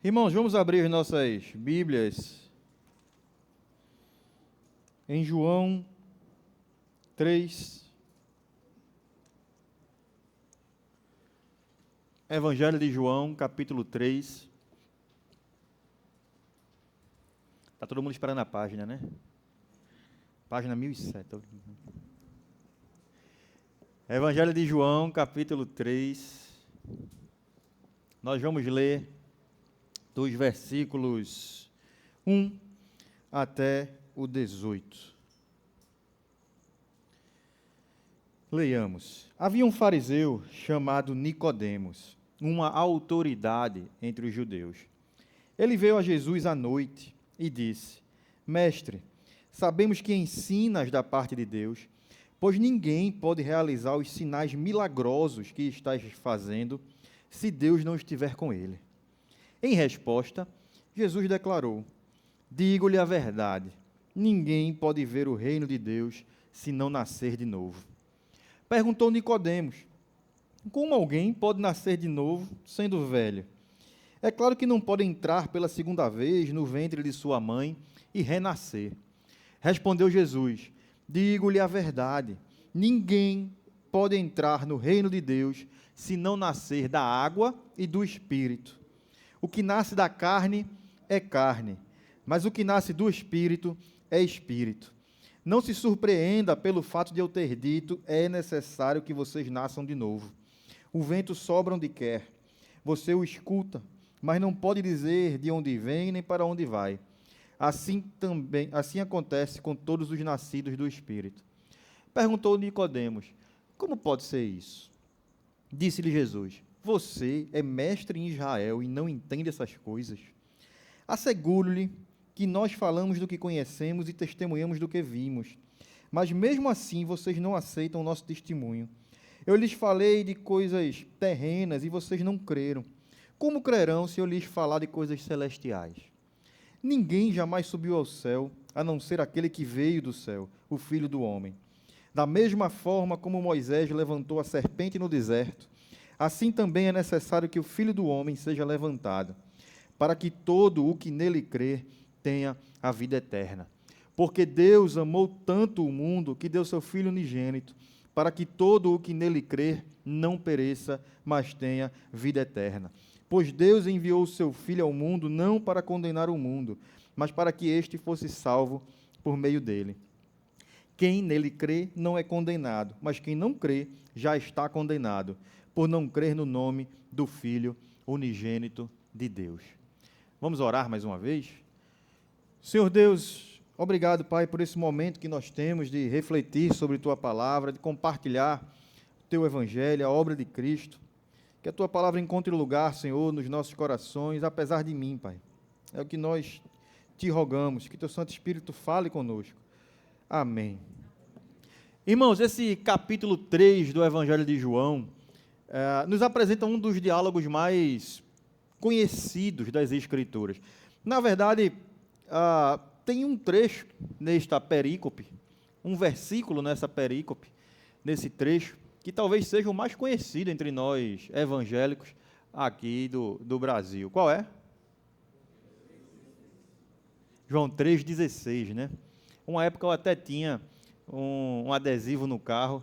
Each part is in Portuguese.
Irmãos, vamos abrir nossas Bíblias em João 3. Evangelho de João, capítulo 3. Está todo mundo esperando a página, né? Página 1007. Evangelho de João, capítulo 3. Nós vamos ler dos versículos 1 até o 18. Leiamos. Havia um fariseu chamado Nicodemos, uma autoridade entre os judeus. Ele veio a Jesus à noite e disse: Mestre, sabemos que ensinas da parte de Deus, pois ninguém pode realizar os sinais milagrosos que estás fazendo se Deus não estiver com ele. Em resposta, Jesus declarou: Digo-lhe a verdade, ninguém pode ver o reino de Deus se não nascer de novo. Perguntou Nicodemos: Como alguém pode nascer de novo sendo velho? É claro que não pode entrar pela segunda vez no ventre de sua mãe e renascer. Respondeu Jesus: Digo-lhe a verdade, ninguém pode entrar no reino de Deus se não nascer da água e do Espírito. O que nasce da carne é carne, mas o que nasce do Espírito é Espírito. Não se surpreenda pelo fato de eu ter dito: é necessário que vocês nasçam de novo. O vento sopra onde quer, você o escuta, mas não pode dizer de onde vem nem para onde vai. Assim acontece com todos os nascidos do Espírito. Perguntou Nicodemos: Como pode ser isso? Disse-lhe Jesus: Você é mestre em Israel e não entende essas coisas? Asseguro-lhe que nós falamos do que conhecemos e testemunhamos do que vimos, mas mesmo assim vocês não aceitam o nosso testemunho. Eu lhes falei de coisas terrenas e vocês não creram. Como crerão se eu lhes falar de coisas celestiais? Ninguém jamais subiu ao céu, a não ser aquele que veio do céu, o Filho do Homem. Da mesma forma como Moisés levantou a serpente no deserto, assim também é necessário que o Filho do Homem seja levantado, para que todo o que nele crer tenha a vida eterna. Porque Deus amou tanto o mundo que deu seu Filho unigênito, para que todo o que nele crer não pereça, mas tenha vida eterna. Pois Deus enviou o seu Filho ao mundo não para condenar o mundo, mas para que este fosse salvo por meio dele. Quem nele crê não é condenado, mas quem não crê já está condenado, por não crer no nome do Filho unigênito de Deus. Vamos orar mais uma vez? Senhor Deus, obrigado, Pai, por esse momento que nós temos de refletir sobre Tua Palavra, de compartilhar o Teu Evangelho, a obra de Cristo. Que a Tua Palavra encontre lugar, Senhor, nos nossos corações, apesar de mim, Pai. É o que nós Te rogamos, que Teu Santo Espírito fale conosco. Amém. Irmãos, esse capítulo 3 do Evangelho de João nos apresenta um dos diálogos mais conhecidos das Escrituras. Na verdade, tem um trecho nesta perícope, um versículo nessa perícope, nesse trecho, que talvez seja o mais conhecido entre nós evangélicos aqui do Brasil. Qual é? João 3,16, né? Uma época eu até tinha um adesivo no carro,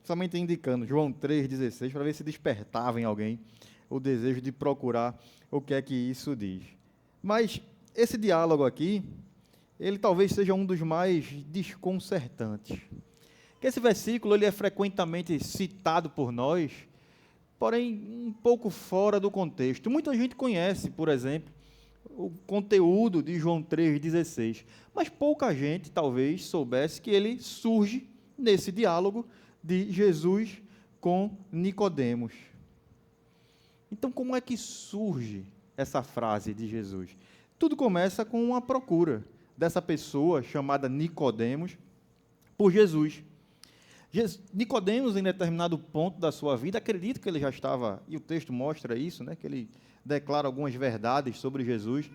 somente indicando João 3,16, para ver se despertava em alguém o desejo de procurar o que é que isso diz. Mas esse diálogo aqui, ele talvez seja um dos mais desconcertantes. Que esse versículo ele é frequentemente citado por nós, porém um pouco fora do contexto. Muita gente conhece, por exemplo, o conteúdo de João 3,16, mas pouca gente talvez soubesse que ele surge nesse diálogo de Jesus com Nicodemos. Então, como é que surge essa frase de Jesus? Tudo começa com uma procura dessa pessoa chamada Nicodemos por Jesus. Nicodemos, em determinado ponto da sua vida, acredito que ele já estava, e o texto mostra isso, né, que ele declara algumas verdades sobre Jesus,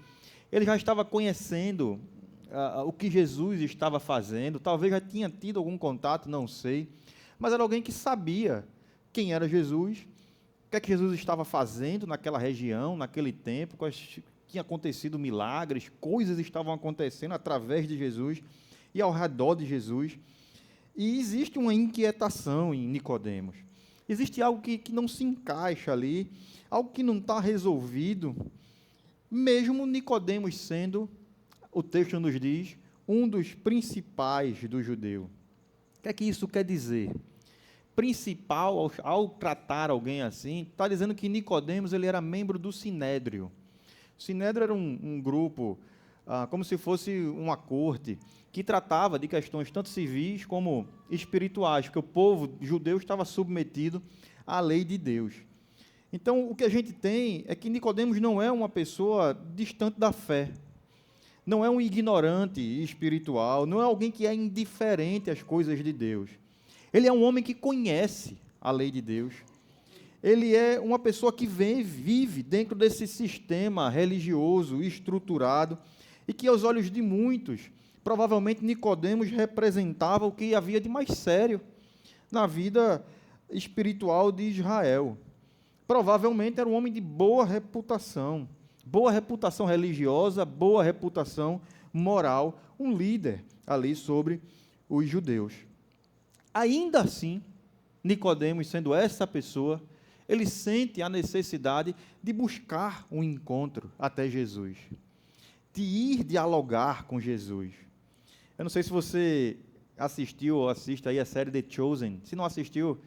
ele já estava conhecendo o que Jesus estava fazendo, talvez já tinha tido algum contato, não sei, mas era alguém que sabia quem era Jesus, que é que Jesus estava fazendo naquela região, naquele tempo, tinha acontecido milagres, coisas estavam acontecendo através de Jesus e ao redor de Jesus. E existe uma inquietação em Nicodemos. Existe algo que não se encaixa ali, algo que não está resolvido, mesmo Nicodemos sendo, o texto nos diz, um dos principais do judeu. O que é que isso quer dizer? Principal, ao tratar alguém assim, está dizendo que Nicodemos ele era membro do Sinédrio. O Sinédrio era um grupo, como se fosse uma corte, que tratava de questões tanto civis como espirituais, porque o povo judeu estava submetido à lei de Deus. Então, o que a gente tem é que Nicodemos não é uma pessoa distante da fé, não é um ignorante espiritual, não é alguém que é indiferente às coisas de Deus. Ele é um homem que conhece a lei de Deus. Ele é uma pessoa que vive dentro desse sistema religioso estruturado e que, aos olhos de muitos, provavelmente Nicodemos representava o que havia de mais sério na vida espiritual de Israel. Provavelmente era um homem de boa reputação religiosa, boa reputação moral, um líder ali sobre os judeus. Ainda assim, Nicodemos, sendo essa pessoa, ele sente a necessidade de buscar um encontro até Jesus, de ir dialogar com Jesus. Eu não sei se você assistiu ou assiste aí a série The Chosen. Se não assistiu,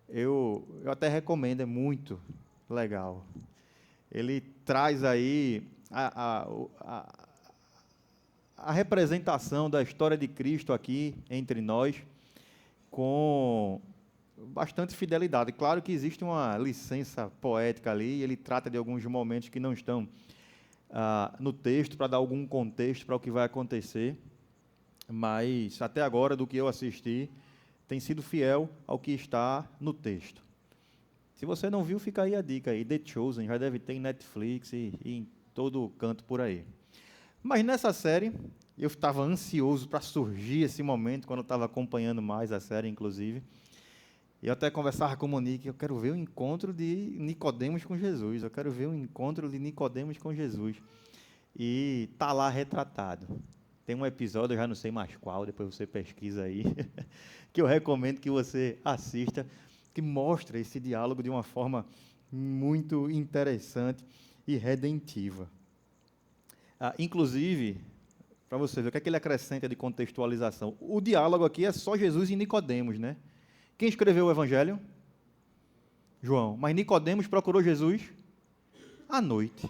eu até recomendo, é muito legal. Ele traz aí a representação da história de Cristo aqui entre nós, com bastante fidelidade. Claro que existe uma licença poética ali, ele trata de alguns momentos que não estão no texto, para dar algum contexto para o que vai acontecer, mas até agora, do que eu assisti, tem sido fiel ao que está no texto. Se você não viu, fica aí a dica aí, The Chosen, já deve ter em Netflix e em todo canto por aí. Mas nessa série, eu estava ansioso para surgir esse momento, quando eu estava acompanhando mais a série, inclusive. E eu até conversava com o Monique, eu quero ver o encontro de Nicodemos com Jesus, eu quero ver o encontro de Nicodemos com Jesus. E está lá retratado. Tem um episódio, eu já não sei mais qual, depois você pesquisa aí, que eu recomendo que você assista, que mostra esse diálogo de uma forma muito interessante e redentiva. Inclusive, para você ver o que é que ele acrescenta de contextualização. O diálogo aqui é só Jesus e Nicodemos, né? Quem escreveu o Evangelho? João. Mas Nicodemos procurou Jesus à noite.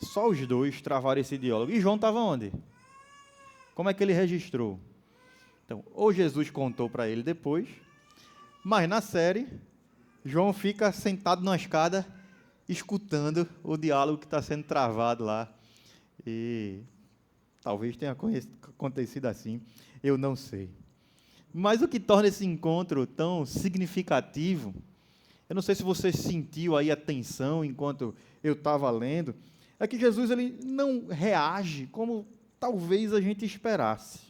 Só os dois travaram esse diálogo. E João estava onde? Como é que ele registrou? Então, ou Jesus contou para ele depois, mas na série, João fica sentado na escada, escutando o diálogo que está sendo travado lá. E talvez tenha acontecido assim, eu não sei. Mas o que torna esse encontro tão significativo, eu não sei se você sentiu aí a tensão enquanto eu estava lendo, é que Jesus ele não reage como talvez a gente esperasse.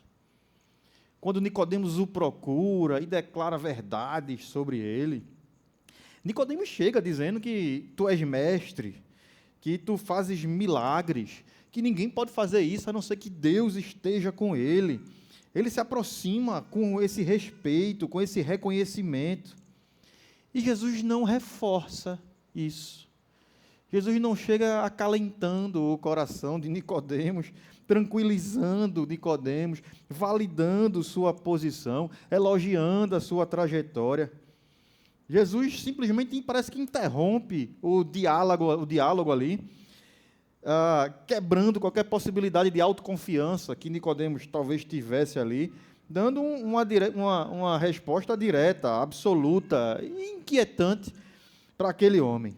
Quando Nicodemos o procura e declara verdades sobre ele, Nicodemos chega dizendo que tu és mestre, que tu fazes milagres, que ninguém pode fazer isso a não ser que Deus esteja com ele. Ele se aproxima com esse respeito, com esse reconhecimento. E Jesus não reforça isso. Jesus não chega acalentando o coração de Nicodemos, tranquilizando Nicodemos, validando sua posição, elogiando a sua trajetória. Jesus simplesmente parece que interrompe o diálogo ali, quebrando qualquer possibilidade de autoconfiança que Nicodemos talvez tivesse ali, dando uma resposta direta, absoluta e inquietante para aquele homem.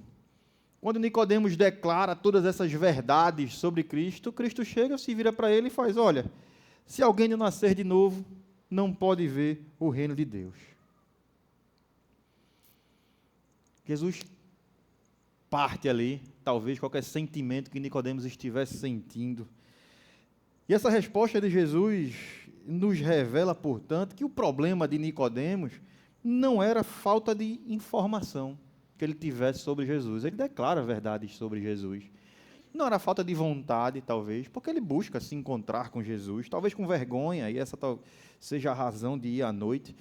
Quando Nicodemos declara todas essas verdades sobre Cristo, Cristo chega, se vira para ele e faz: olha, se alguém não nascer de novo, não pode ver o reino de Deus. Jesus parte ali, talvez qualquer sentimento que Nicodemos estivesse sentindo. E essa resposta de Jesus nos revela, portanto, que o problema de Nicodemos não era falta de informação. que ele tivesse sobre Jesus. Ele declara verdades sobre Jesus. Não era falta de vontade, talvez, porque ele busca se encontrar com Jesus, talvez com vergonha, e essa seja a razão de ir à noite,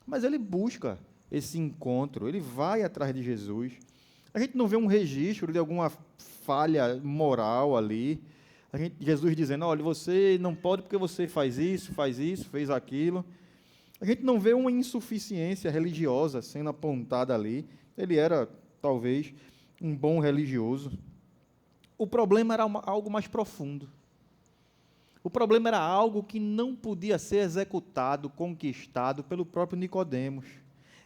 mas ele busca esse encontro, ele vai atrás de Jesus. A gente não vê um registro de alguma falha moral ali. Jesus dizendo, olha, você não pode porque você faz isso, fez aquilo. A gente não vê uma insuficiência religiosa sendo apontada ali. Ele era, talvez, um bom religioso. O problema era algo mais profundo. O problema era algo que não podia ser executado, conquistado pelo próprio Nicodemos.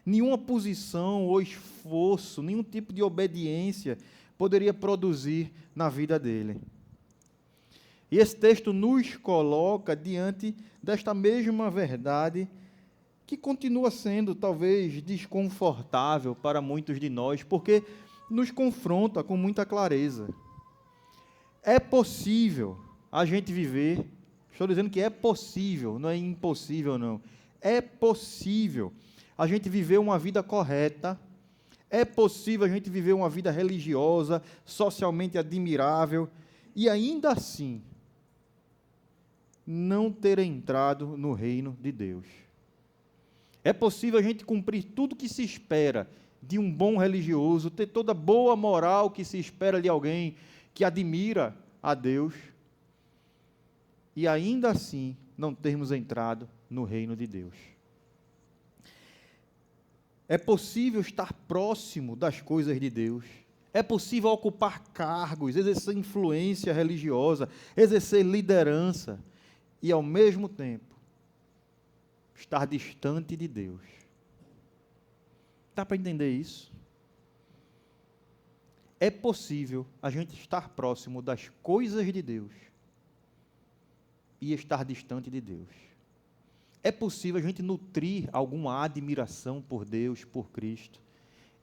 Nenhuma posição ou esforço, nenhum tipo de obediência poderia produzir na vida dele. E esse texto nos coloca diante desta mesma verdade que continua sendo, talvez, desconfortável para muitos de nós, porque nos confronta com muita clareza. É possível a gente viver, estou dizendo que é possível, não é impossível não, é possível a gente viver uma vida correta, é possível a gente viver uma vida religiosa, socialmente admirável, e ainda assim não ter entrado no reino de Deus. É possível a gente cumprir tudo que se espera de um bom religioso, ter toda a boa moral que se espera de alguém que admira a Deus, e ainda assim não termos entrado no reino de Deus. É possível estar próximo das coisas de Deus, é possível ocupar cargos, exercer influência religiosa, exercer liderança, e ao mesmo tempo estar distante de Deus. Dá para entender isso? É possível a gente estar próximo das coisas de Deus e estar distante de Deus. É possível a gente nutrir alguma admiração por Deus, por Cristo,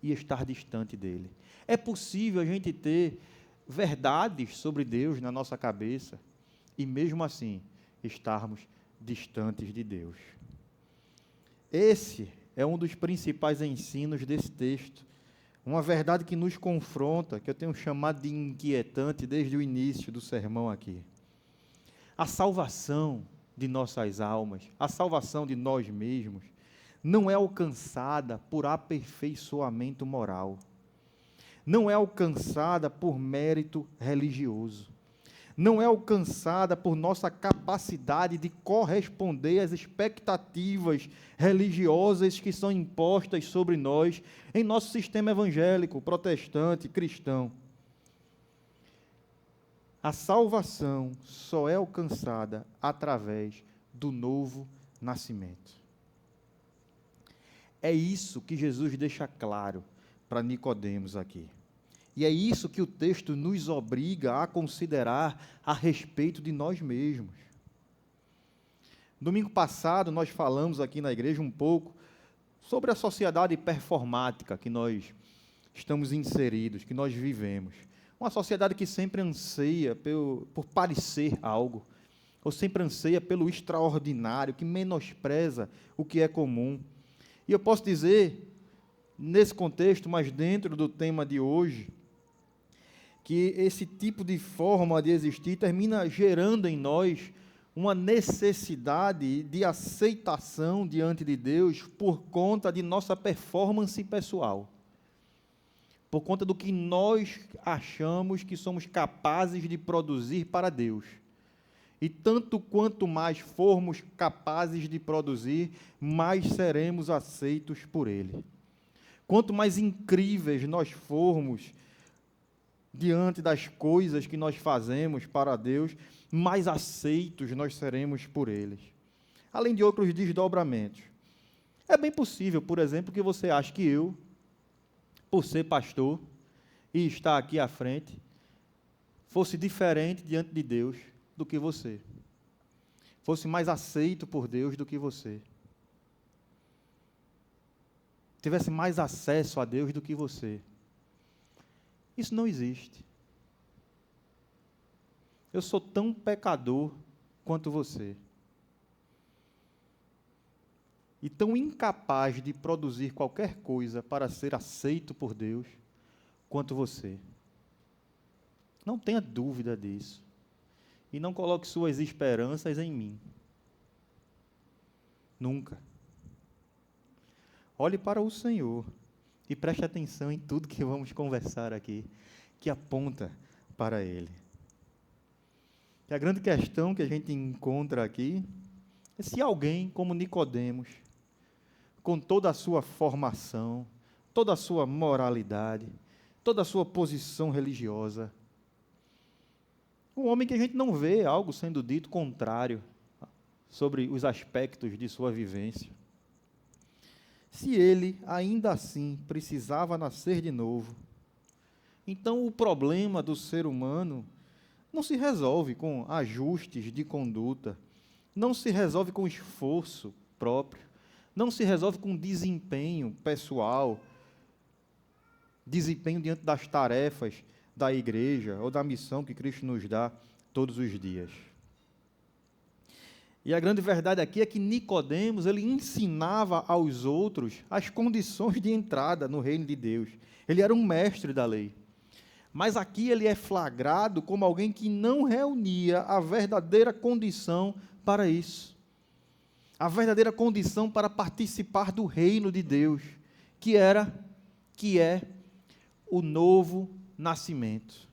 e estar distante dele. É possível a gente ter verdades sobre Deus na nossa cabeça e mesmo assim estarmos distantes de Deus. Esse é um dos principais ensinos desse texto. Uma verdade que nos confronta, que eu tenho chamado de inquietante desde o início do sermão aqui. A salvação de nossas almas, a salvação de nós mesmos, não é alcançada por aperfeiçoamento moral. Não é alcançada por mérito religioso. Não é alcançada por nossa capacidade de corresponder às expectativas religiosas que são impostas sobre nós em nosso sistema evangélico, protestante, cristão. A salvação só é alcançada através do novo nascimento. É isso que Jesus deixa claro para Nicodemos aqui. E é isso que o texto nos obriga a considerar a respeito de nós mesmos. Domingo passado, nós falamos aqui na igreja um pouco sobre a sociedade performática que nós estamos inseridos, que nós vivemos. Uma sociedade que sempre anseia por parecer algo, ou sempre anseia pelo extraordinário, que menospreza o que é comum. E eu posso dizer, nesse contexto, mas dentro do tema de hoje, que esse tipo de forma de existir termina gerando em nós uma necessidade de aceitação diante de Deus por conta de nossa performance pessoal, por conta do que nós achamos que somos capazes de produzir para Deus. E tanto quanto mais formos capazes de produzir, mais seremos aceitos por Ele. Quanto mais incríveis nós formos diante das coisas que nós fazemos para Deus, mais aceitos nós seremos por eles. Além de outros desdobramentos. É bem possível, por exemplo, que você ache que eu, por ser pastor e estar aqui à frente, fosse diferente diante de Deus do que você. Fosse mais aceito por Deus do que você. Tivesse mais acesso a Deus do que você. Isso não existe. Eu sou tão pecador quanto você. e tão incapaz de produzir qualquer coisa para ser aceito por Deus quanto você. Não tenha dúvida disso. E não coloque suas esperanças em mim. Nunca. Olhe para o Senhor e preste atenção em tudo que vamos conversar aqui, que aponta para Ele. E a grande questão que a gente encontra aqui é se alguém como Nicodemos, com toda a sua formação, toda a sua moralidade, toda a sua posição religiosa, um homem que a gente não vê algo sendo dito contrário sobre os aspectos de sua vivência, se ele ainda assim precisava nascer de novo, então o problema do ser humano não se resolve com ajustes de conduta, não se resolve com esforço próprio, não se resolve com desempenho pessoal, desempenho diante das tarefas da igreja ou da missão que Cristo nos dá todos os dias. E a grande verdade aqui é que Nicodemos, ele ensinava aos outros as condições de entrada no reino de Deus. Ele era um mestre da lei. Mas aqui ele é flagrado como alguém que não reunia a verdadeira condição para isso. A verdadeira condição para participar do reino de Deus, que é o novo nascimento.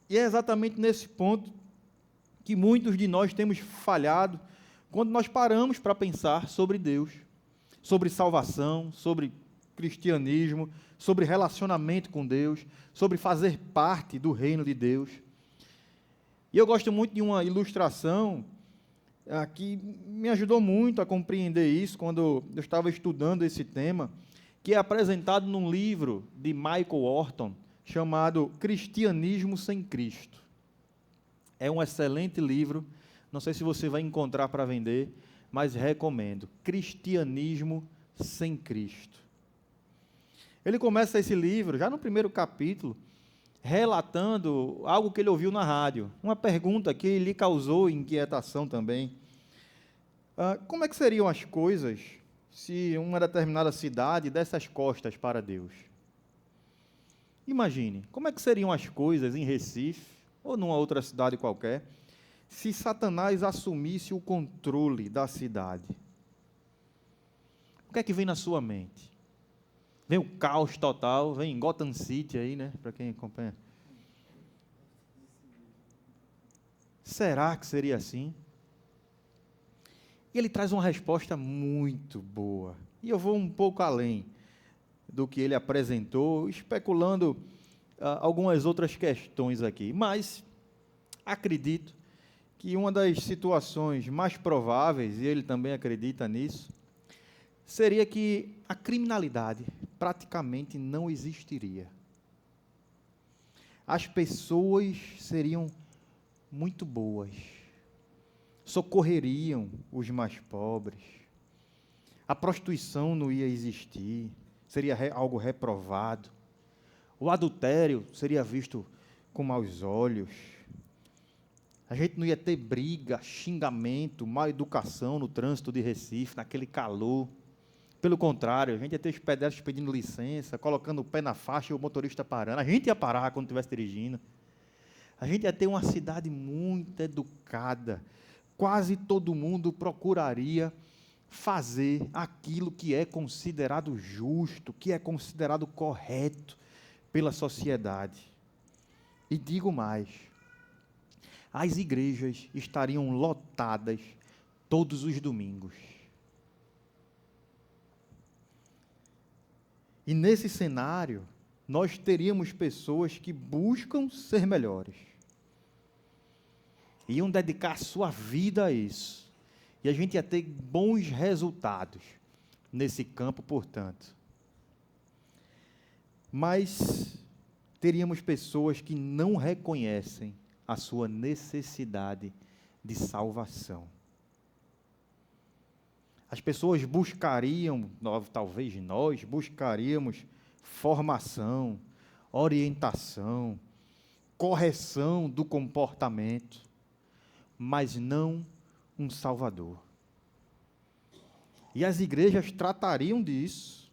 E é exatamente nesse ponto que muitos de nós temos falhado quando nós paramos para pensar sobre Deus, sobre salvação, sobre cristianismo, sobre relacionamento com Deus, sobre fazer parte do reino de Deus. E eu gosto muito de uma ilustração que me ajudou muito a compreender isso quando eu estava estudando esse tema, que é apresentado num livro de Michael Horton, chamado Cristianismo sem Cristo. É um excelente livro, não sei se você vai encontrar para vender, mas recomendo. Cristianismo sem Cristo. Ele começa esse livro, já no primeiro capítulo, relatando algo que ele ouviu na rádio, uma pergunta que lhe causou inquietação também. Como é que seriam as coisas se uma determinada cidade desse as costas para Deus? Imagine, como é que seriam as coisas em Recife, ou numa outra cidade qualquer, se Satanás assumisse o controle da cidade? O que é que vem na sua mente? Vem o caos total, vem Gotham City aí, né, para quem acompanha. Será que seria assim? E ele traz uma resposta muito boa. E eu vou um pouco além do que ele apresentou, especulando algumas outras questões aqui. Mas acredito que uma das situações mais prováveis, e ele também acredita nisso, seria que a criminalidade praticamente não existiria. As pessoas seriam muito boas, socorreriam os mais pobres, a prostituição não ia existir, seria algo reprovado, o adultério seria visto com maus olhos, a gente não ia ter briga, xingamento, má educação no trânsito de Recife, naquele calor. Pelo contrário, a gente ia ter os pedestres pedindo licença, colocando o pé na faixa e o motorista parando. A gente ia parar quando estivesse dirigindo. A gente ia ter uma cidade muito educada. Quase todo mundo procuraria fazer aquilo que é considerado justo, que é considerado correto pela sociedade. E digo mais, as igrejas estariam lotadas todos os domingos. E nesse cenário, nós teríamos pessoas que buscam ser melhores. Iam dedicar sua vida a isso. E a gente ia ter bons resultados nesse campo, portanto. Mas teríamos pessoas que não reconhecem a sua necessidade de salvação. As pessoas buscariam, talvez nós buscaríamos formação, orientação, correção do comportamento, mas não um Salvador. E as igrejas tratariam disso,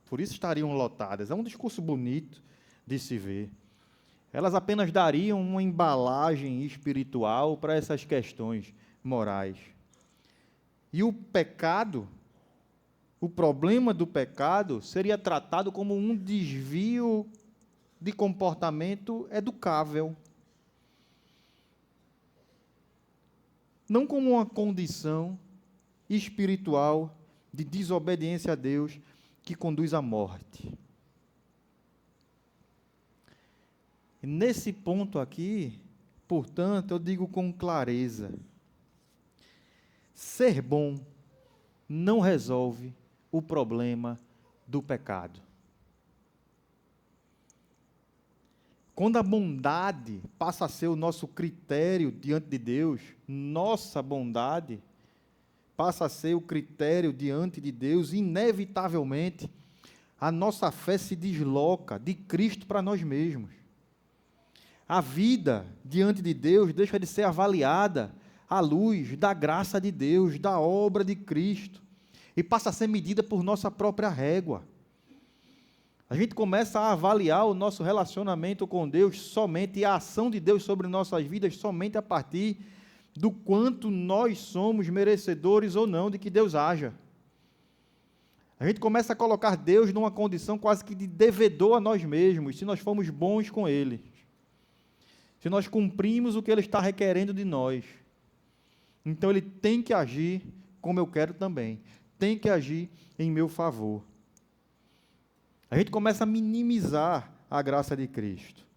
por isso estariam lotadas. É um discurso bonito de se ver. Elas apenas dariam uma embalagem espiritual para essas questões morais. E o pecado, o problema do pecado, seria tratado como um desvio de comportamento educável. Não como uma condição espiritual de desobediência a Deus que conduz à morte. E nesse ponto aqui, portanto, eu digo com clareza: ser bom não resolve o problema do pecado. Quando a bondade passa a ser o nosso critério diante de Deus, nossa bondade passa a ser o critério diante de Deus, inevitavelmente, a nossa fé se desloca de Cristo para nós mesmos. A vida diante de Deus deixa de ser avaliada à luz da graça de Deus, da obra de Cristo, e passa a ser medida por nossa própria régua. A gente começa a avaliar o nosso relacionamento com Deus somente, e a ação de Deus sobre nossas vidas somente a partir do quanto nós somos merecedores ou não de que Deus haja. A gente começa a colocar Deus numa condição quase que de devedor a nós mesmos, se nós formos bons com Ele, se nós cumprimos o que Ele está requerendo de nós. Então Ele tem que agir como eu quero também, tem que agir em meu favor. A gente começa a minimizar a graça de Cristo.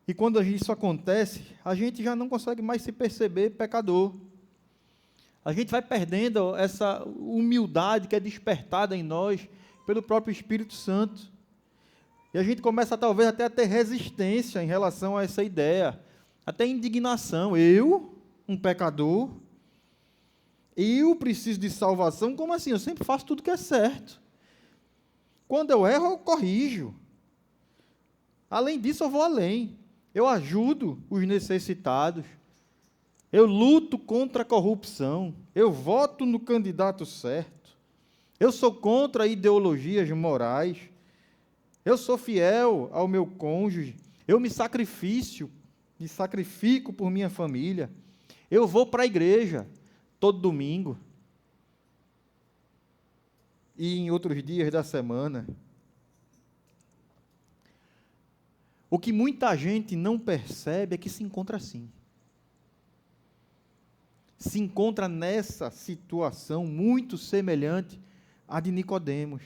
E quando isso acontece, a gente já não consegue mais se perceber pecador. A gente vai perdendo essa humildade que é despertada em nós pelo próprio Espírito Santo. E a gente começa talvez até a ter resistência em relação a essa ideia, até indignação. Eu, um pecador, eu preciso de salvação? Como assim? Eu sempre faço tudo que é certo. Quando eu erro, eu corrijo. Além disso, eu vou além. Eu ajudo os necessitados. Eu luto contra a corrupção. Eu voto no candidato certo. Eu sou contra ideologias morais. Eu sou fiel ao meu cônjuge. Eu me sacrifico por minha família. Eu vou para a igreja todo domingo. E em outros dias da semana. O que muita gente não percebe é que se encontra assim. Se encontra nessa situação muito semelhante à de Nicodemos.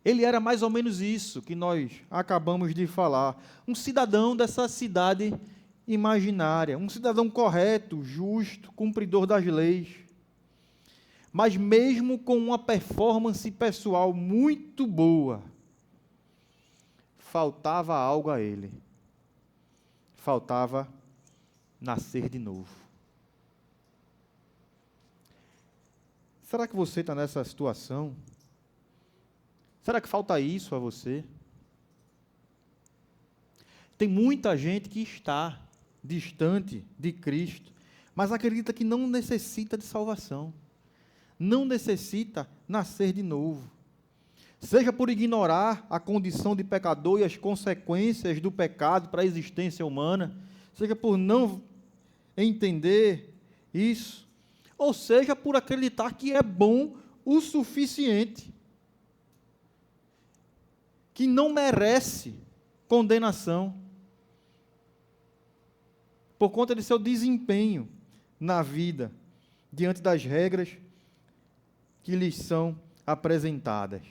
Ele era mais ou menos isso que nós acabamos de falar. Um cidadão dessa cidade imaginária, um cidadão correto, justo, cumpridor das leis. Mas mesmo com uma performance pessoal muito boa, faltava algo a ele. Faltava nascer de novo. Será que você está nessa situação? Será que falta isso a você? Tem muita gente que está distante de Cristo, mas acredita que não necessita de salvação. Não necessita nascer de novo. Seja por ignorar a condição de pecador e as consequências do pecado para a existência humana, seja por não entender isso, ou seja por acreditar que é bom o suficiente, que não merece condenação, por conta de seu desempenho na vida, diante das regras que lhes são apresentadas.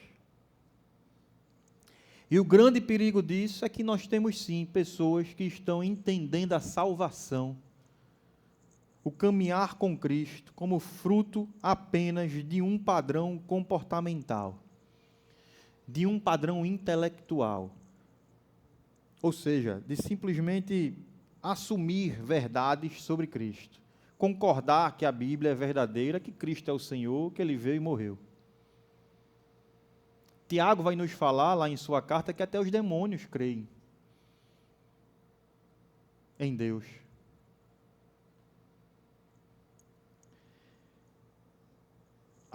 E o grande perigo disso é que nós temos sim pessoas que estão entendendo a salvação, o caminhar com Cristo, como fruto apenas de um padrão comportamental, de um padrão intelectual, ou seja, de simplesmente assumir verdades sobre Cristo, concordar que a Bíblia é verdadeira, que Cristo é o Senhor, que Ele veio e morreu. Tiago vai nos falar lá em sua carta que até os demônios creem em Deus.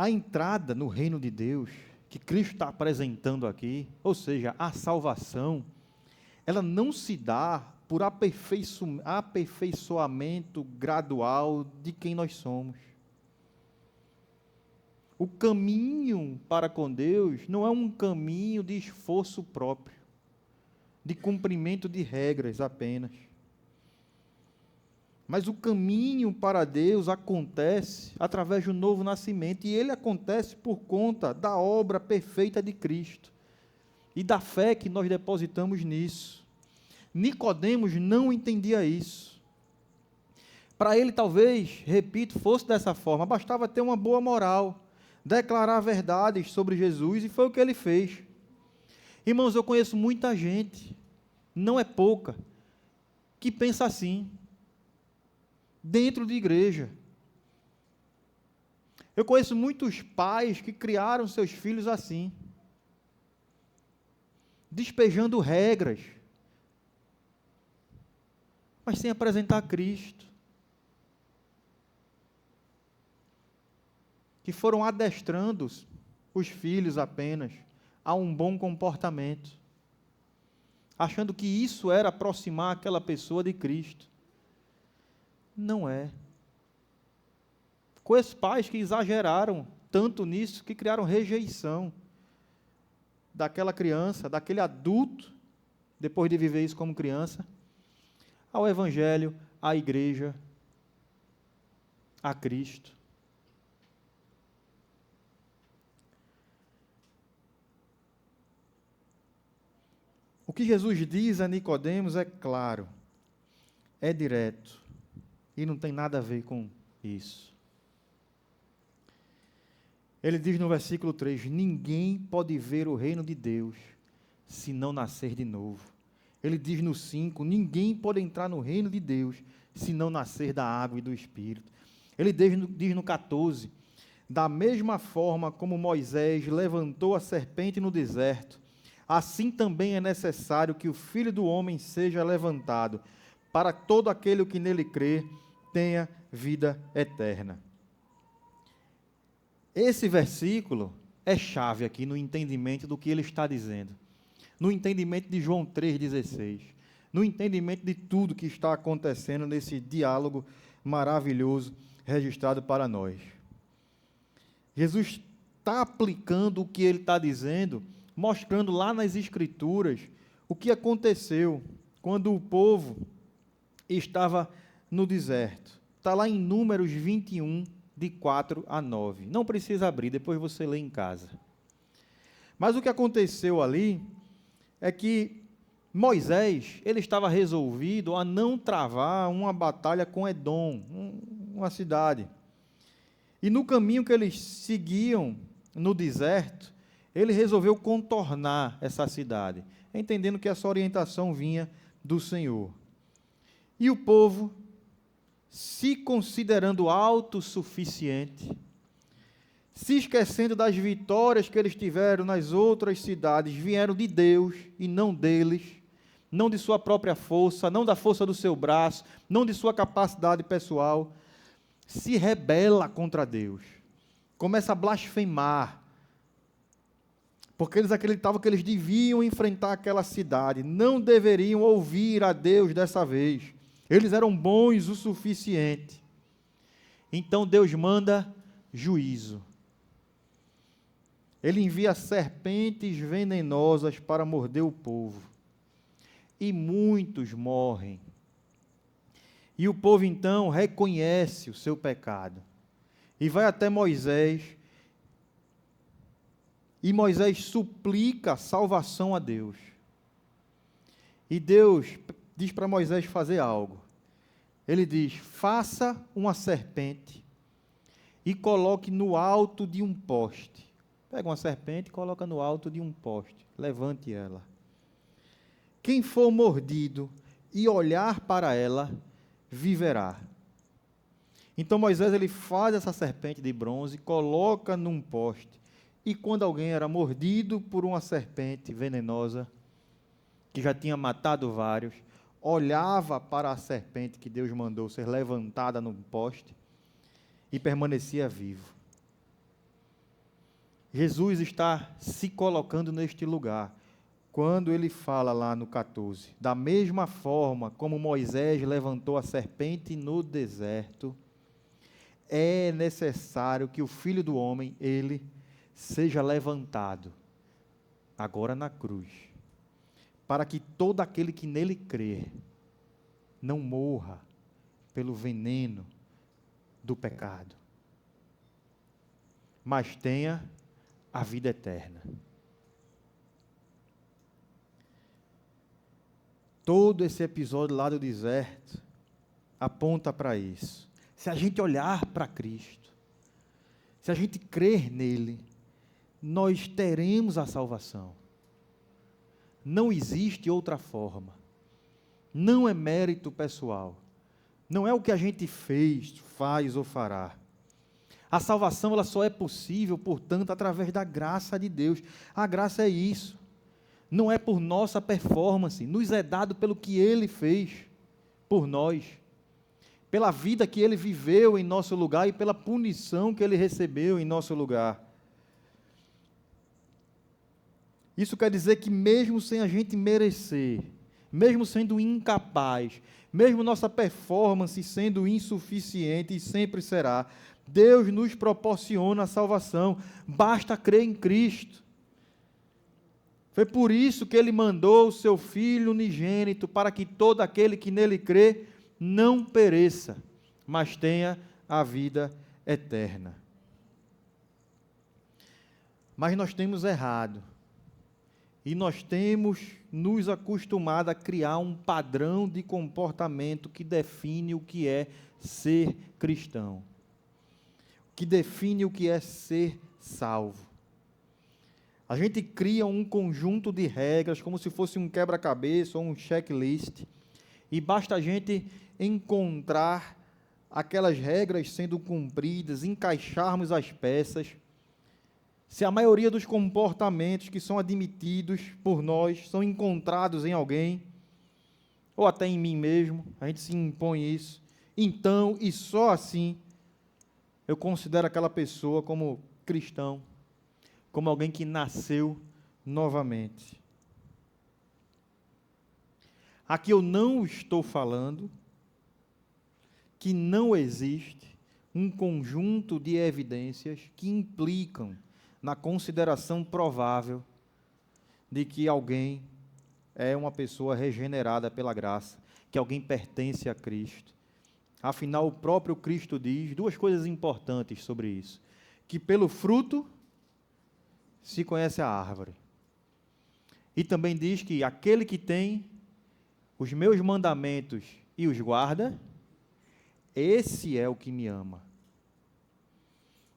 A entrada no reino de Deus, que Cristo está apresentando aqui, ou seja, a salvação, ela não se dá por aperfeiçoamento gradual de quem nós somos. O caminho para com Deus não é um caminho de esforço próprio, de cumprimento de regras apenas. Mas o caminho para Deus acontece através do novo nascimento, e ele acontece por conta da obra perfeita de Cristo e da fé que nós depositamos nisso. Nicodemos não entendia isso. Para ele, talvez, repito, fosse dessa forma, bastava ter uma boa moral, declarar verdades sobre Jesus, e foi o que ele fez. Irmãos, eu conheço muita gente, não é pouca, que pensa assim, dentro de igreja. Eu conheço muitos pais que criaram seus filhos assim, despejando regras, mas sem apresentar Cristo, que foram adestrando os filhos apenas a um bom comportamento, achando que isso era aproximar aquela pessoa de Cristo. Não é. Conheço pais que exageraram tanto nisso, que criaram rejeição daquela criança, daquele adulto, depois de viver isso como criança, ao Evangelho, à igreja, a Cristo. O que Jesus diz a Nicodemos é claro, é direto, e não tem nada a ver com isso. Ele diz no versículo 3, ninguém pode ver o reino de Deus se não nascer de novo. Ele diz no 5, ninguém pode entrar no reino de Deus se não nascer da água e do Espírito. Ele diz no 14, da mesma forma como Moisés levantou a serpente no deserto, assim também é necessário que o Filho do Homem seja levantado, para que todo aquele que nele crê tenha vida eterna. Esse versículo é chave aqui no entendimento do que ele está dizendo, no entendimento de João 3,16, no entendimento de tudo que está acontecendo nesse diálogo maravilhoso registrado para nós. Jesus está aplicando o que ele está dizendo, mostrando lá nas Escrituras o que aconteceu quando o povo estava no deserto. Está lá em Números 21, de 4 a 9. Não precisa abrir, depois você lê em casa. Mas o que aconteceu ali é que Moisés, ele estava resolvido a não travar uma batalha com Edom, uma cidade. E no caminho que eles seguiam no deserto, ele resolveu contornar essa cidade, entendendo que essa orientação vinha do Senhor. E o povo, se considerando autossuficiente, se esquecendo das vitórias que eles tiveram nas outras cidades, vieram de Deus e não deles, não de sua própria força, não da força do seu braço, não de sua capacidade pessoal, se rebela contra Deus, começa a blasfemar, porque eles acreditavam que eles deviam enfrentar aquela cidade, não deveriam ouvir a Deus dessa vez, eles eram bons o suficiente. Então Deus manda juízo. Ele envia serpentes venenosas para morder o povo. E muitos morrem. E o povo então reconhece o seu pecado. E vai até Moisés. E Moisés suplica salvação a Deus. E Deus diz para Moisés fazer algo. Ele diz, faça uma serpente e coloque no alto de um poste. Pega uma serpente e coloca no alto de um poste. Levante ela. Quem for mordido e olhar para ela, viverá. Então Moisés ele faz essa serpente de bronze, coloca num poste. E quando alguém era mordido por uma serpente venenosa, que já tinha matado vários, olhava para a serpente que Deus mandou ser levantada no poste e permanecia vivo. Jesus está se colocando neste lugar. Quando ele fala lá no 14, da mesma forma como Moisés levantou a serpente no deserto, é necessário que o Filho do Homem, ele, seja levantado, agora na cruz, para que todo aquele que nele crer, não morra pelo veneno do pecado, mas tenha a vida eterna. Todo esse episódio lá do deserto aponta para isso. Se a gente olhar para Cristo, se a gente crer nele, nós teremos a salvação. Não existe outra forma. Não é mérito pessoal. Não é o que a gente fez, faz ou fará. A salvação ela só é possível, portanto, através da graça de Deus. A graça é isso. Não é por nossa performance, nos é dado pelo que Ele fez por nós, pela vida que Ele viveu em nosso lugar e pela punição que Ele recebeu em nosso lugar. Isso quer dizer que mesmo sem a gente merecer, mesmo sendo incapaz, mesmo nossa performance sendo insuficiente e sempre será, Deus nos proporciona a salvação, basta crer em Cristo. Foi por isso que Ele mandou o Seu Filho unigênito, para que todo aquele que nele crê não pereça, mas tenha a vida eterna. Mas nós temos errado. E nós temos nos acostumado a criar um padrão de comportamento que define o que é ser cristão, que define o que é ser salvo. A gente cria um conjunto de regras, como se fosse um quebra-cabeça ou um checklist, e basta a gente encontrar aquelas regras sendo cumpridas, encaixarmos as peças. Se a maioria dos comportamentos que são admitidos por nós são encontrados em alguém, ou até em mim mesmo, a gente se impõe isso, então, e só assim, eu considero aquela pessoa como cristão, como alguém que nasceu novamente. Aqui eu não estou falando que não existe um conjunto de evidências que implicam na consideração provável de que alguém é uma pessoa regenerada pela graça, que alguém pertence a Cristo. Afinal, o próprio Cristo diz duas coisas importantes sobre isso: que pelo fruto se conhece a árvore. E também diz que aquele que tem os meus mandamentos e os guarda, esse é o que me ama.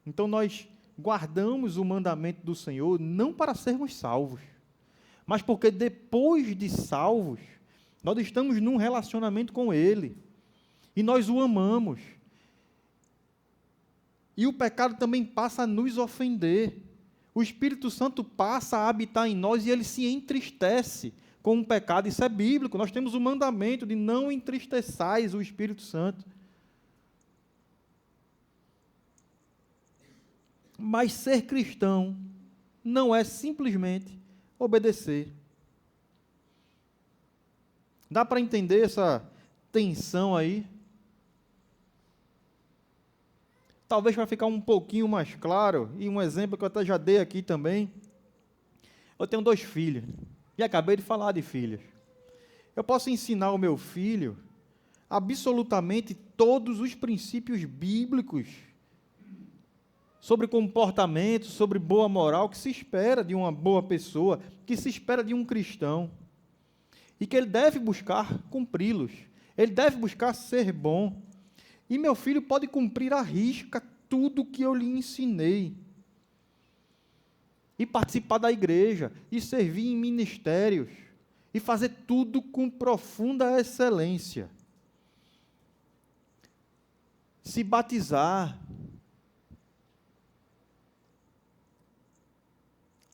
Então nós guardamos o mandamento do Senhor não para sermos salvos, mas porque depois de salvos, nós estamos num relacionamento com Ele, e nós o amamos. E o pecado também passa a nos ofender. O Espírito Santo passa a habitar em nós e ele se entristece com o pecado. Isso é bíblico. Nós temos o mandamento de não entristeçais o Espírito Santo. Mas ser cristão não é simplesmente obedecer. Dá para entender essa tensão aí? Talvez para ficar um pouquinho mais claro, e um exemplo que eu até já dei aqui também. Eu tenho 2 filhos, e acabei de falar de filhos. Eu posso ensinar o meu filho absolutamente todos os princípios bíblicos sobre comportamento, sobre boa moral, que se espera de uma boa pessoa, que se espera de um cristão, e que ele deve buscar cumpri-los, ele deve buscar ser bom. E meu filho pode cumprir à risca tudo o que eu lhe ensinei. E participar da igreja, e servir em ministérios, e fazer tudo com profunda excelência. Se batizar.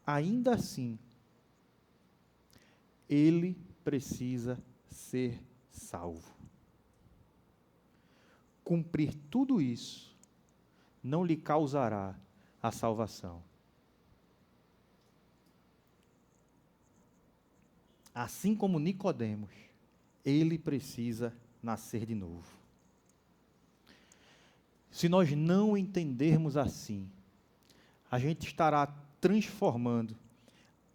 Ainda assim, ele precisa ser salvo. Cumprir tudo isso não lhe causará a salvação. assim como Nicodemos, ele precisa nascer de novo. Se nós não entendermos assim, a gente estará transformando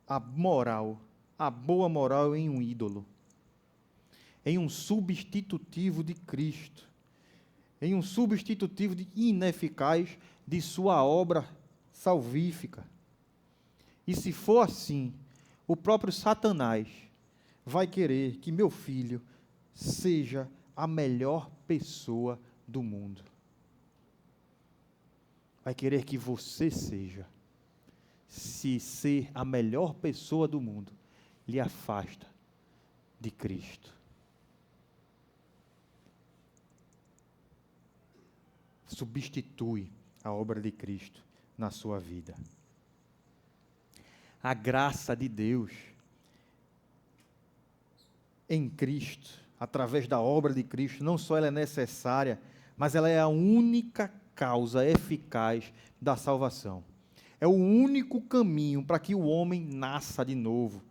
a moral, a boa moral, em um ídolo, em um substitutivo de Cristo, em um substitutivo ineficaz de sua obra salvífica. E se for assim, o próprio Satanás vai querer que meu filho seja a melhor pessoa do mundo. Vai querer que você seja. Se ser a melhor pessoa do mundo lhe afasta de Cristo. Substitui a obra de Cristo na sua vida. A graça de Deus em Cristo, através da obra de Cristo, não só ela é necessária, mas ela é a única causa eficaz da salvação. É o único caminho para que o homem nasça de novo.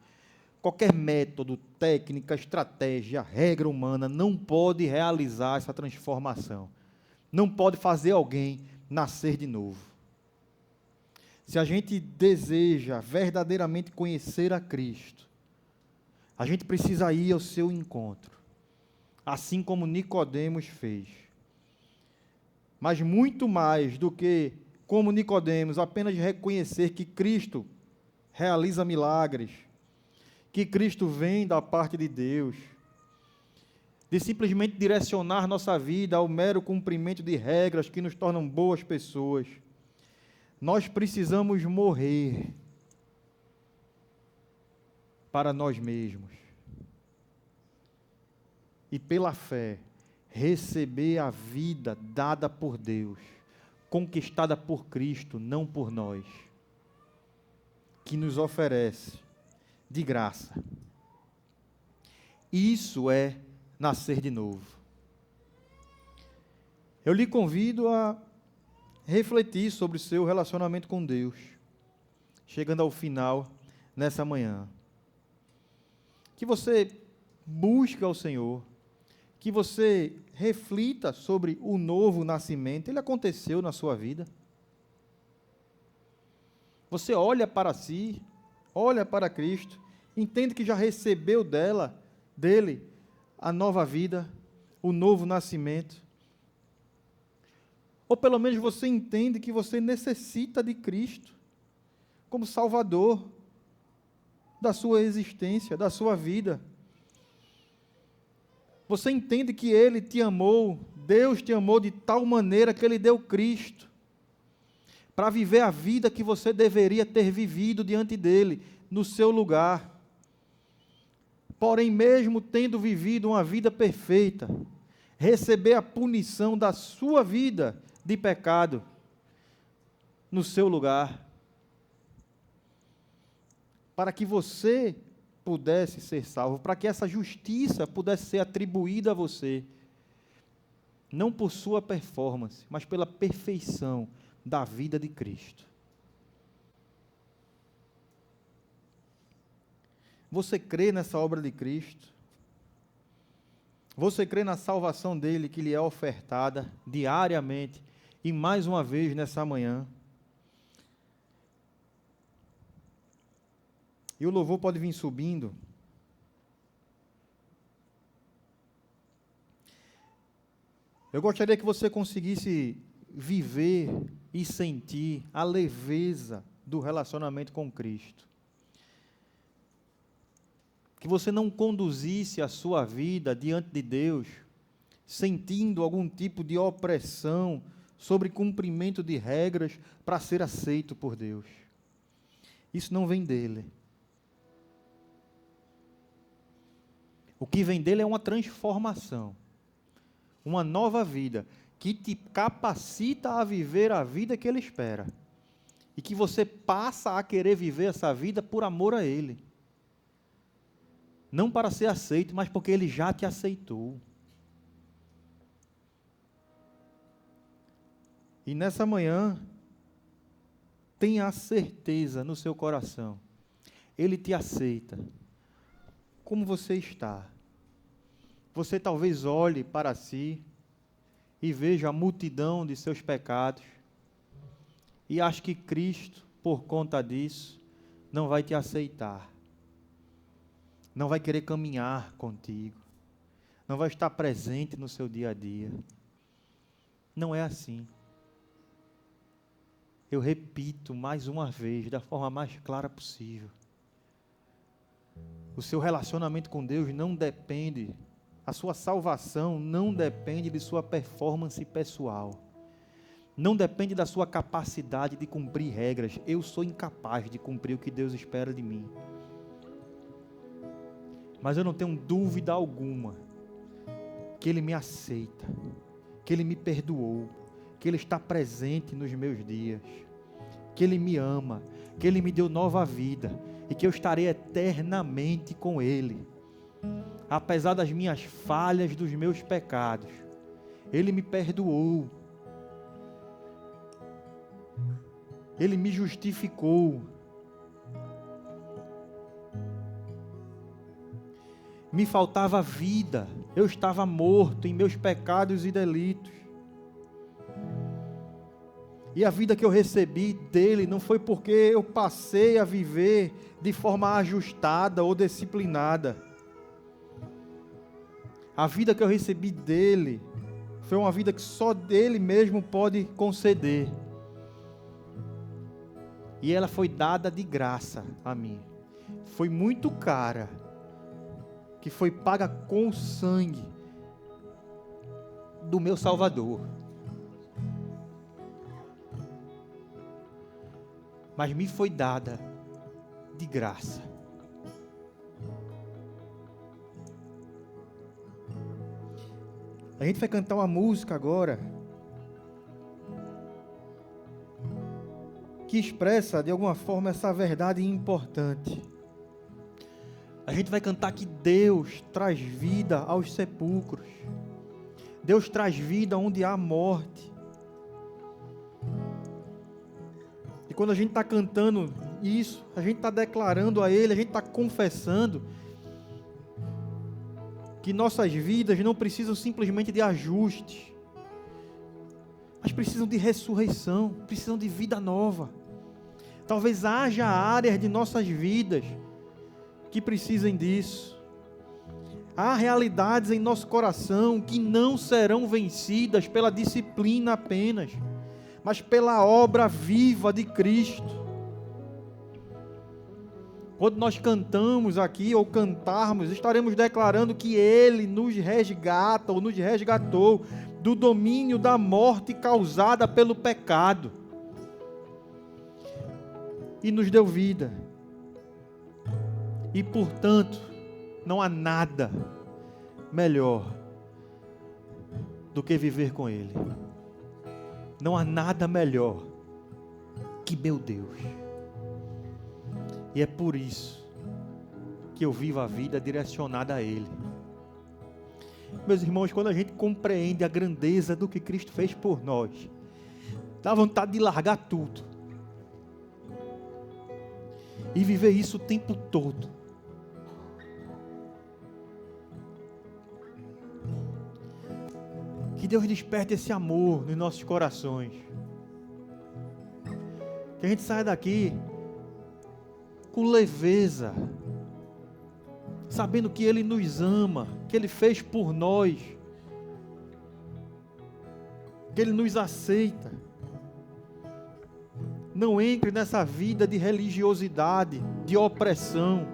Qualquer método, técnica, estratégia, regra humana não pode realizar essa transformação. Não pode fazer alguém nascer de novo. Se a gente deseja verdadeiramente conhecer a Cristo, a gente precisa ir ao seu encontro, assim como Nicodemos fez. Mas muito mais do que, como Nicodemos, apenas reconhecer que Cristo realiza milagres, que Cristo vem da parte de Deus, de simplesmente direcionar nossa vida ao mero cumprimento de regras que nos tornam boas pessoas. Nós precisamos morrer para nós mesmos e, pela fé, receber a vida dada por Deus, conquistada por Cristo, não por nós, que nos oferece de graça. Isso é nascer de novo. Eu lhe convido a refletir sobre o seu relacionamento com Deus, chegando ao final nessa manhã. Que você busque ao Senhor, que você reflita sobre o novo nascimento. Ele aconteceu na sua vida. Você olha para si, olha para Cristo, entende que já recebeu dele, a nova vida, o novo nascimento. Ou pelo menos você entende que você necessita de Cristo como Salvador da sua existência, da sua vida. Você entende que Ele te amou, Deus te amou de tal maneira que Ele deu Cristo para viver a vida que você deveria ter vivido diante dEle, no seu lugar. Porém, mesmo tendo vivido uma vida perfeita, receber a punição da sua vida de pecado no seu lugar, para que você pudesse ser salvo, para que essa justiça pudesse ser atribuída a você, não por sua performance, mas pela perfeição da vida de Cristo. Você crê nessa obra de Cristo? Você crê na salvação dele que lhe é ofertada diariamente e mais uma vez nessa manhã? E o louvor pode vir subindo. Eu gostaria que você conseguisse viver e sentir a leveza do relacionamento com Cristo. Que você não conduzisse a sua vida diante de Deus sentindo algum tipo de opressão sobre cumprimento de regras para ser aceito por Deus. Isso não vem dele. O que vem dele é uma transformação, uma nova vida, que te capacita a viver a vida que ele espera. E que você passa a querer viver essa vida por amor a ele. Não para ser aceito, mas porque ele já te aceitou. E nessa manhã, tenha a certeza no seu coração, ele te aceita como você está. Você talvez olhe para si e veja a multidão de seus pecados e ache que Cristo, por conta disso, não vai te aceitar, não vai querer caminhar contigo, não vai estar presente no seu dia a dia. Não é assim. Eu repito mais uma vez, da forma mais clara possível. O seu relacionamento com Deus não depende, a sua salvação não depende de sua performance pessoal. Não depende da sua capacidade de cumprir regras. Eu sou incapaz de cumprir o que Deus espera de mim. Mas eu não tenho dúvida alguma que Ele me aceita, que Ele me perdoou, que Ele está presente nos meus dias, que Ele me ama, que Ele me deu nova vida e que eu estarei eternamente com Ele. Apesar das minhas falhas, dos meus pecados, Ele me perdoou. Ele me justificou. Me faltava vida. Eu estava morto em meus pecados e delitos. E a vida que eu recebi dele não foi porque eu passei a viver de forma ajustada ou disciplinada. A vida que eu recebi dele foi uma vida que só dele mesmo pode conceder. E ela foi dada de graça a mim. Foi muito cara, que foi paga com o sangue do meu Salvador. Mas me foi dada de graça. A gente vai cantar uma música agora que expressa de alguma forma essa verdade importante. A gente vai cantar que Deus traz vida aos sepulcros. Deus traz vida onde há morte. E quando a gente está cantando isso, a gente está declarando a Ele, a gente está confessando que nossas vidas não precisam simplesmente de ajustes, mas precisam de ressurreição, precisam de vida nova. Talvez haja áreas de nossas vidas que precisem disso. Há realidades em nosso coração que não serão vencidas pela disciplina apenas, mas pela obra viva de Cristo. Quando nós cantamos aqui ou cantarmos, estaremos declarando que Ele nos resgata ou nos resgatou do domínio da morte causada pelo pecado e nos deu vida. E portanto, não há nada melhor do que viver com Ele. Não há nada melhor que meu Deus. E é por isso que eu vivo a vida direcionada a Ele. Meus irmãos, quando a gente compreende a grandeza do que Cristo fez por nós, dá vontade de largar tudo e viver isso o tempo todo. Que Deus desperte esse amor nos nossos corações. Que a gente saia daqui com leveza, sabendo que Ele nos ama, que Ele fez por nós, que Ele nos aceita. Não entre nessa vida de religiosidade, de opressão,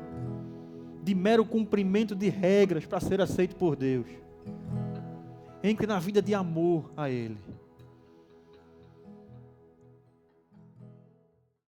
de mero cumprimento de regras para ser aceito por Deus. Entre na vida de amor a Ele.